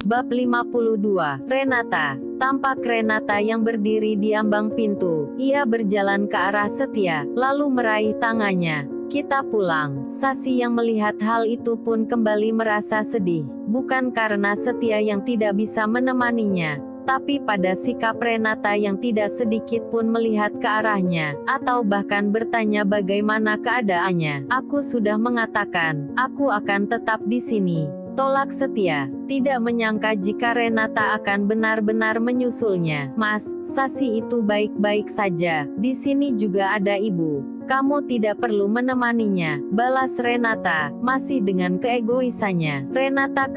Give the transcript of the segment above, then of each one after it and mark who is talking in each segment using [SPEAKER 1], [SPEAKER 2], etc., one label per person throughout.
[SPEAKER 1] Bab 52. Renata. Tampak Renata yang berdiri di ambang pintu. Ia berjalan ke arah Setia, lalu meraih tangannya. Kita pulang. Sasi yang melihat hal itu pun kembali merasa sedih. Bukan karena Setia yang tidak bisa menemaninya, tapi pada sikap Renata yang tidak sedikit pun melihat ke arahnya, atau bahkan bertanya bagaimana keadaannya. Aku sudah mengatakan, aku akan tetap di sini. Tolak Setia, tidak menyangka jika Renata akan benar-benar menyusulnya. Mas, Sasi itu baik-baik saja. Di sini juga ada ibu. Kamu tidak perlu menemaninya, balas Renata, masih dengan keegoisannya. Renata,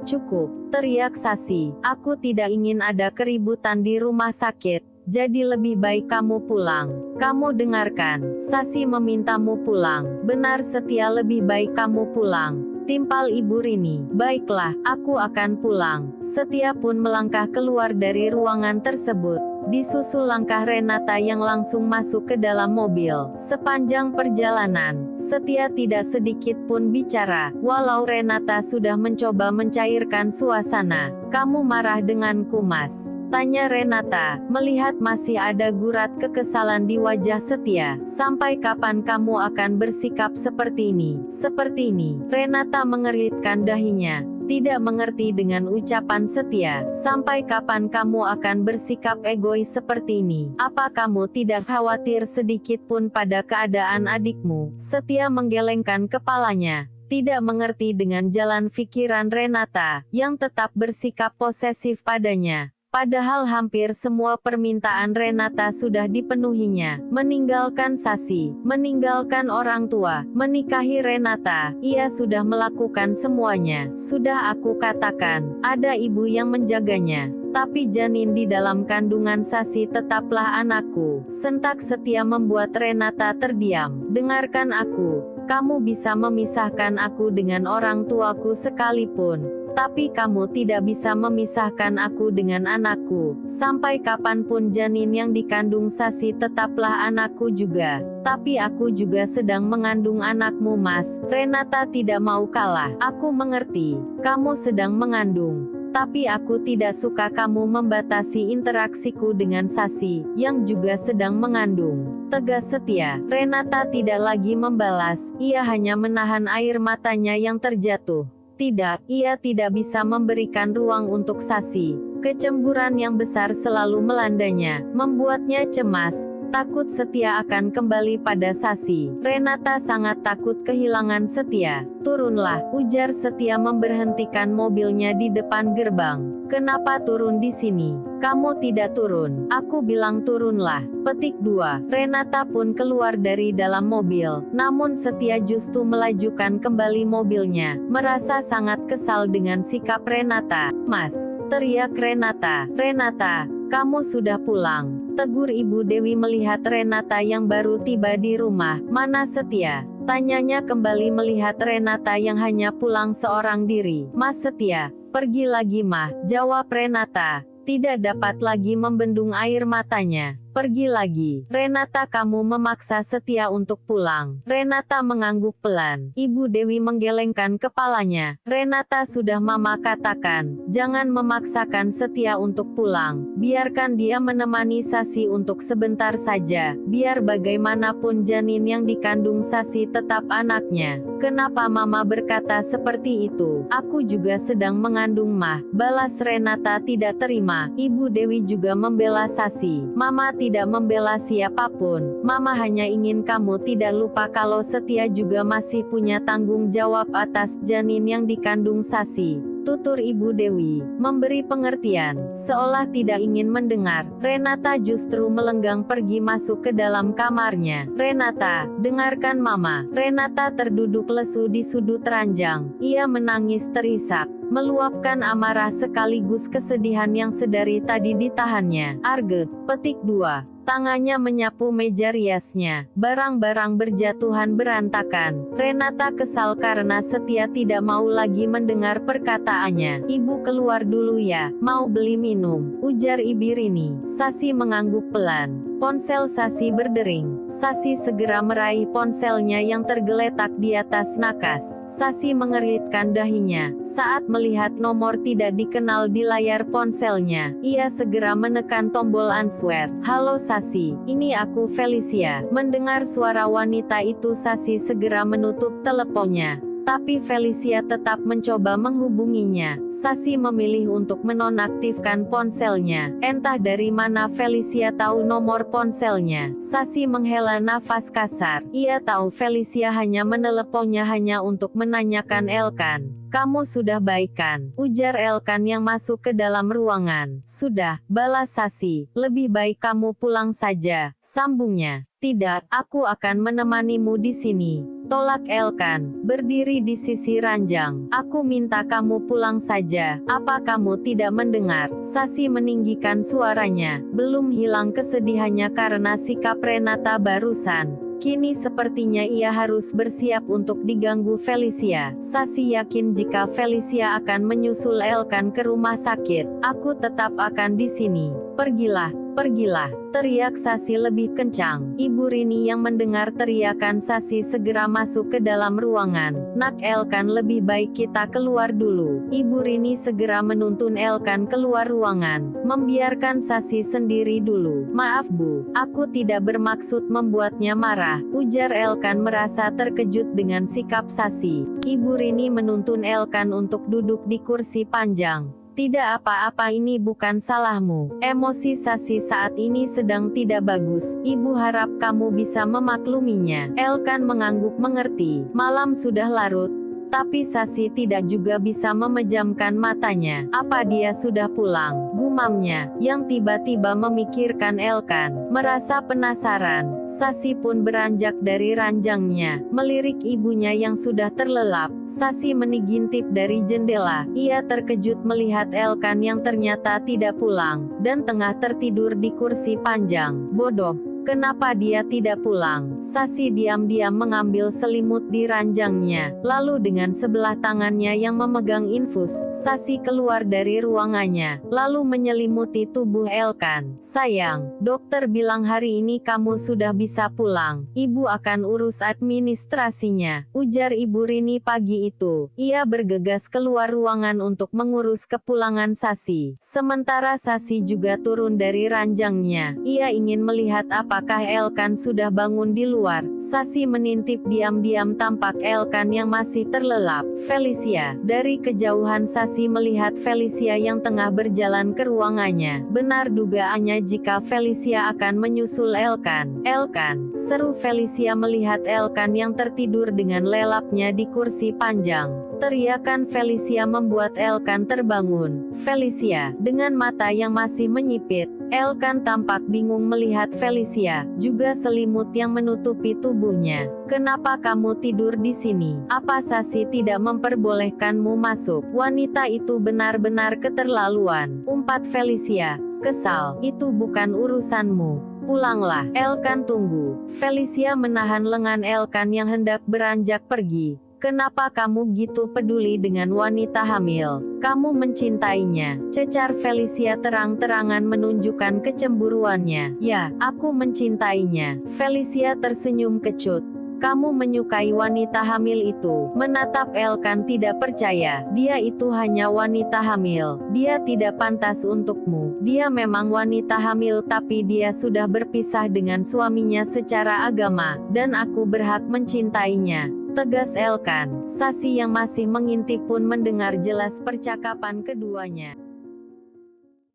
[SPEAKER 1] cukup, teriak Sasi. Aku tidak ingin ada keributan di rumah sakit. Jadi lebih baik kamu pulang. Kamu dengarkan, Sasi memintamu pulang. Benar Setia, lebih baik kamu pulang. Timpal Ibu Rini. Baiklah, aku akan pulang. Setia pun melangkah keluar dari ruangan tersebut. Disusul langkah Renata yang langsung masuk ke dalam mobil. Sepanjang perjalanan, Setia tidak sedikit pun bicara, walau Renata sudah mencoba mencairkan suasana. Kamu marah denganku, Mas? Tanya Renata, melihat masih ada gurat kekesalan di wajah Setia. Sampai kapan kamu akan bersikap seperti ini? Seperti ini. Renata mengeritkan dahinya, tidak mengerti dengan ucapan Setia. Sampai kapan kamu akan bersikap egois seperti ini? Apa kamu tidak khawatir sedikit pun pada keadaan adikmu? Setia menggelengkan kepalanya, tidak mengerti dengan jalan pikiran Renata, yang tetap bersikap posesif padanya. Padahal hampir semua permintaan Renata sudah dipenuhinya. Meninggalkan Sasi, meninggalkan orang tua, menikahi Renata. Ia sudah melakukan semuanya. Sudah aku katakan, ada ibu yang menjaganya. Tapi janin di dalam kandungan Sasi tetaplah anakku. Sentak Setia membuat Renata terdiam. Dengarkan aku. Kamu bisa memisahkan aku dengan orang tuaku sekalipun, tapi kamu tidak bisa memisahkan aku dengan anakku. Sampai kapanpun janin yang dikandung Sasi tetaplah anakku juga. Tapi aku juga sedang mengandung anakmu, Mas. Renata tidak mau kalah. Aku mengerti, kamu sedang mengandung. Tapi aku tidak suka kamu membatasi interaksiku dengan Sasi, yang juga sedang mengandung. Tegas Setia. Renata tidak lagi membalas, ia hanya menahan air matanya yang terjatuh. Tidak, ia tidak bisa memberikan ruang untuk Sasi. Kecemburuan yang besar selalu melandanya, membuatnya cemas. Takut Setia akan kembali pada Sasi. Renata sangat takut kehilangan Setia. Turunlah, ujar Setia memberhentikan mobilnya di depan gerbang. Kenapa turun di sini? Kamu tidak turun. Aku bilang turunlah. Petik 2. Renata pun keluar dari dalam mobil. Namun Setia justru melajukan kembali mobilnya. Merasa sangat kesal dengan sikap Renata. Mas, teriak Renata. Renata, kamu sudah pulang. Tegur Ibu Dewi melihat Renata yang baru tiba di rumah. Mana Setia? Tanyanya kembali melihat Renata yang hanya pulang seorang diri. Mas Setia, pergi lagi mah, jawab Renata. Tidak dapat lagi membendung air matanya. Pergi lagi. Renata, kamu memaksa Setia untuk pulang. Renata mengangguk pelan. Ibu Dewi menggelengkan kepalanya. Renata, sudah Mama katakan, jangan memaksakan Setia untuk pulang. Biarkan dia menemani Sasi untuk sebentar saja. Biar bagaimanapun janin yang dikandung Sasi tetap anaknya. Kenapa Mama berkata seperti itu? Aku juga sedang mengandung mah, balas Renata tidak terima. Ibu Dewi juga membela Sasi. Mama tidak membela siapapun. Mama hanya ingin kamu tidak lupa kalau Setia juga masih punya tanggung jawab atas janin yang dikandung Sasi. Tutur Ibu Dewi, memberi pengertian. Seolah tidak ingin mendengar, Renata justru melenggang pergi masuk ke dalam kamarnya. Renata, dengarkan Mama. Renata terduduk lesu di sudut ranjang. Ia menangis terisak, meluapkan amarah sekaligus kesedihan yang sedari tadi ditahannya. Arge. Petik 2. Tangannya menyapu meja riasnya. Barang-barang berjatuhan berantakan. Renata kesal karena Setia tidak mau lagi mendengar perkataannya. Ibu keluar dulu ya, mau beli minum, ujar Ibu Rini. Sasi mengangguk pelan. Ponsel Sasi berdering. Sasi segera meraih ponselnya yang tergeletak di atas nakas. Sasi mengeritkan dahinya saat melihat nomor tidak dikenal di layar ponselnya. Ia segera menekan tombol answer. "Halo Sasi, ini aku Felicia." Mendengar suara wanita itu, Sasi segera menutup teleponnya. Tapi Felicia tetap mencoba menghubunginya. Sasi memilih untuk menonaktifkan ponselnya. Entah dari mana Felicia tahu nomor ponselnya. Sasi menghela nafas kasar. Ia tahu Felicia hanya meneleponnya hanya untuk menanyakan Elkan. "Kamu sudah baik kan?" ujar Elkan yang masuk ke dalam ruangan. "Sudah," balas Sasi. "Lebih baik kamu pulang saja," sambungnya. "Tidak, aku akan menemanimu di sini," tolak Elkan, berdiri di sisi ranjang. "Aku minta kamu pulang saja. Apa kamu tidak mendengar?" Sasi meninggikan suaranya. Belum hilang kesedihannya karena sikap Renata barusan. Kini sepertinya ia harus bersiap untuk diganggu Felicia. Sasi yakin jika Felicia akan menyusul Elkan ke rumah sakit. "Aku tetap akan di sini." "Pergilah, pergilah," teriak Sasi lebih kencang. Ibu Rini yang mendengar teriakan Sasi segera masuk ke dalam ruangan. "Nak Elkan, lebih baik kita keluar dulu." Ibu Rini segera menuntun Elkan keluar ruangan, membiarkan Sasi sendiri dulu. "Maaf Bu, aku tidak bermaksud membuatnya marah," ujar Elkan merasa terkejut dengan sikap Sasi. Ibu Rini menuntun Elkan untuk duduk di kursi panjang. "Tidak apa-apa, ini bukan salahmu. Emosi Sasi saat ini sedang tidak bagus. Ibu harap kamu bisa memakluminya." Elkan mengangguk mengerti. Malam sudah larut, tapi Sasi tidak juga bisa memejamkan matanya. "Apa dia sudah pulang?" gumamnya, yang tiba-tiba memikirkan Elkan. Merasa penasaran, Sasi pun beranjak dari ranjangnya, melirik ibunya yang sudah terlelap. Sasi menigintip dari jendela. Ia terkejut melihat Elkan yang ternyata tidak pulang, dan tengah tertidur di kursi panjang. Bodoh. Kenapa dia tidak pulang? Sasi diam-diam mengambil selimut di ranjangnya, lalu dengan sebelah tangannya yang memegang infus, Sasi keluar dari ruangannya, lalu menyelimuti tubuh Elkan. "Sayang, dokter bilang hari ini kamu sudah bisa pulang. Ibu akan urus administrasinya," ujar Ibu Rini pagi itu. Ia bergegas keluar ruangan untuk mengurus kepulangan Sasi. Sementara Sasi juga turun dari ranjangnya. Ia ingin melihat apakah Elkan sudah bangun di luar. Sasi menintip diam-diam tampak Elkan yang masih terlelap. Felicia. Dari kejauhan Sasi melihat Felicia yang tengah berjalan ke ruangannya. Benar dugaannya jika Felicia akan menyusul Elkan. "Elkan!" seru Felicia melihat Elkan yang tertidur dengan lelapnya di kursi panjang. Teriakan Felicia membuat Elkan terbangun. "Felicia!" Dengan mata yang masih menyipit, Elkan tampak bingung melihat Felicia, juga selimut yang menutupi tubuhnya. "Kenapa kamu tidur di sini? Apa Sasi tidak memperbolehkanmu masuk?" "Wanita itu benar-benar keterlaluan," umpat Felicia, kesal. "Itu bukan urusanmu. Pulanglah." "Elkan, tunggu." Felicia menahan lengan Elkan yang hendak beranjak pergi. "Kenapa kamu gitu peduli dengan wanita hamil? Kamu mencintainya?" cecar Felicia terang-terangan menunjukkan kecemburuannya. "Ya, aku mencintainya." Felicia tersenyum kecut. "Kamu menyukai wanita hamil itu?" Menatap Elkan tidak percaya. "Dia itu hanya wanita hamil. Dia tidak pantas untukmu. Dia memang wanita hamil tapi dia sudah berpisah dengan suaminya secara agama, dan aku berhak mencintainya," tegas Elkan. Sasi yang masih mengintip pun mendengar jelas percakapan keduanya.